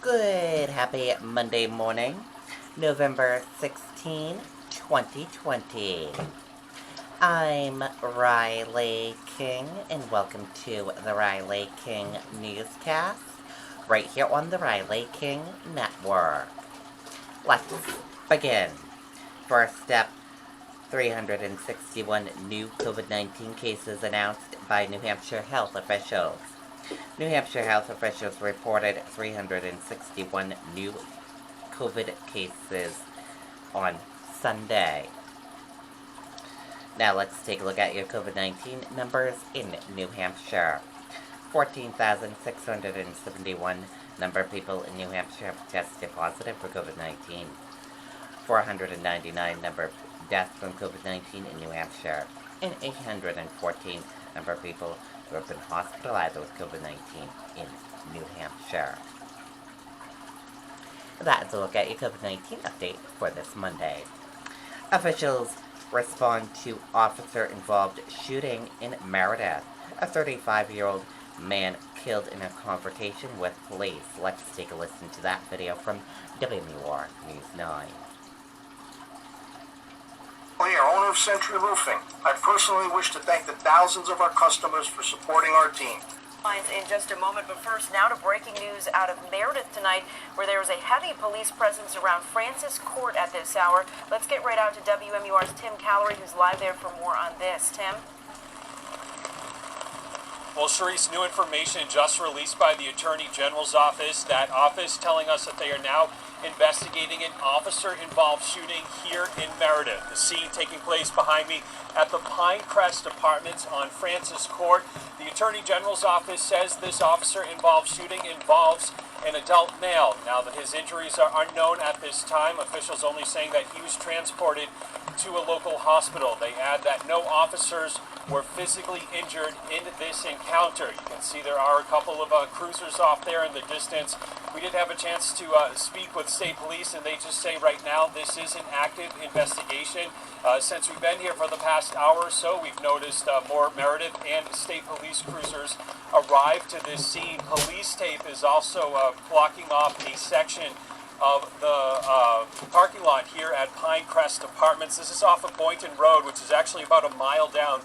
Good, happy Monday morning, November 16, 2020. I'm Riley King, and welcome to the Riley King Newscast, right here on the Riley King Network. Let's begin. First step, 361 new COVID-19 cases announced by New Hampshire health officials. New Hampshire health officials reported 361 new COVID cases on Sunday. Now let's take a look at your COVID-19 numbers in New Hampshire. 14,671 number of people in New Hampshire have tested positive for COVID-19. 499 number of deaths from COVID-19 in New Hampshire, and 814 number of people who have been hospitalized with COVID-19 in New Hampshire. That's a look at your COVID-19 update for this Monday. Officials respond to officer-involved shooting in Meredith. A 35-year-old man killed in a confrontation with police. Let's take a listen to that video from WMUR News 9. Our owner of Century Roofing. I personally wish to thank the thousands of our customers for supporting our team. In just a moment, but first, now to breaking news out of Meredith tonight, where there is a heavy police presence around Francis Court at this hour. Let's get right out to WMUR's Tim Callery, who's live there for more on this. Tim? Well, Charisse, new information just released by the Attorney General's office. That office telling us that they are now investigating an officer-involved shooting here in Meredith. The scene taking place behind me at the Pinecrest Apartments on Francis Court. The Attorney General's office says this officer-involved shooting involves an adult male. Now that his injuries are unknown at this time, officials only saying that he was transported to a local hospital. They add that no officers were physically injured in this encounter. You can see there are a couple of cruisers off there in the distance. We did have a chance to speak with state police, and they just say right now this is an active investigation. Since we've been here for the past hour or so, we've noticed more Meredith and state police cruisers arrive to this scene. Police tape is also blocking off a section of the parking lot here at Pinecrest Apartments. This is off of Boynton Road, which is actually about a mile down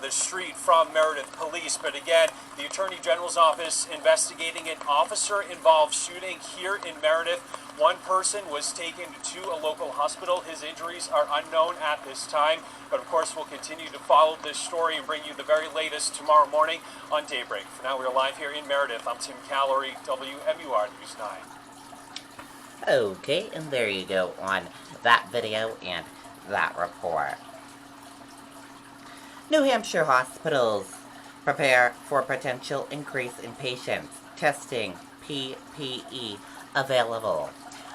the street from Meredith Police. But again, the Attorney General's office investigating an officer-involved shooting here in Meredith. One person was taken to a local hospital. His injuries are unknown at this time. But of course, we'll continue to follow this story and bring you the very latest tomorrow morning on Daybreak. For now, we're live here in Meredith. I'm Tim Callery, WMUR News 9. Okay, and there you go on that video and that report. New Hampshire hospitals prepare for potential increase in patients. Testing PPE available.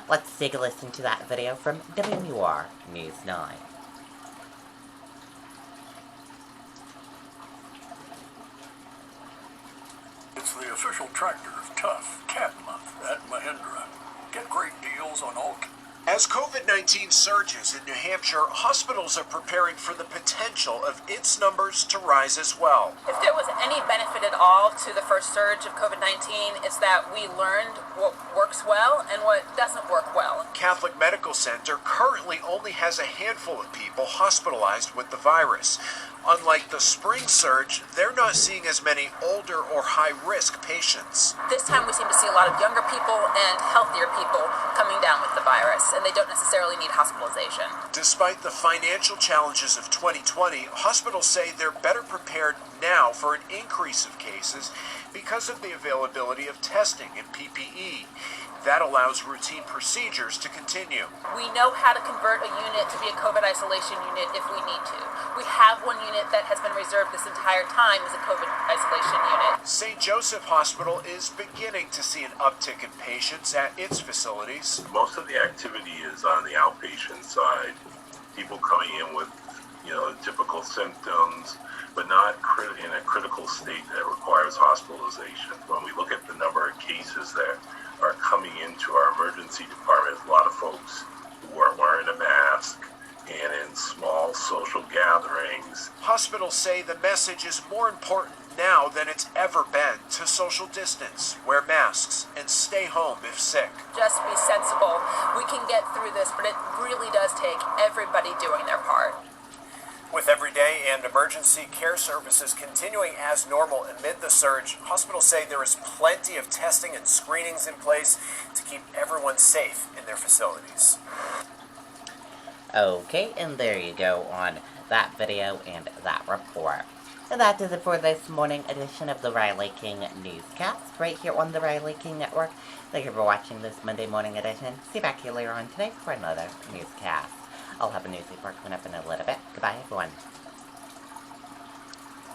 Let's take a listen to that video from WMUR News 9. It's the official tractor of Tough Cat Month at Mahindra. Get great deals on all. As COVID-19 surges in New Hampshire, hospitals are preparing for the potential of its numbers to rise as well. If there was any benefit at all to the first surge of COVID-19, it's that we learned what works well and what doesn't work well. Catholic Medical Center currently only has a handful of people hospitalized with the virus. Unlike the spring surge, they're not seeing as many older or high-risk patients. This time we seem to see a lot of younger people and healthier people coming down with the virus, and they don't necessarily need hospitalization. Despite the financial challenges of 2020, hospitals say they're better prepared now for an increase of cases because of the availability of testing and PPE. That allows routine procedures to continue. We know how to convert a unit to be a COVID isolation unit if we need to. We have one unit that has been reserved this entire time as a COVID isolation unit. St. Joseph Hospital is beginning to see an uptick in patients at its facilities. Most of the activity is on the outpatient side. People coming in with, typical symptoms, but not in a critical state that requires hospitalization. When we look at the number of cases that are coming into our emergency department, a lot of folks who are wearing a mask, and in small social gatherings. Hospitals say the message is more important now than it's ever been to social distance, wear masks, and stay home if sick. Just be sensible. We can get through this, but it really does take everybody doing their part. With everyday and emergency care services continuing as normal amid the surge, hospitals say there is plenty of testing and screenings in place to keep everyone safe in their facilities. Okay, and there you go on that video and that report. And that does it for this morning edition of the Riley King Newscast, right here on the Riley King Network. Thank you for watching this Monday morning edition. See you back here later on today for another newscast. I'll have a news report coming up in a little bit. Goodbye, everyone.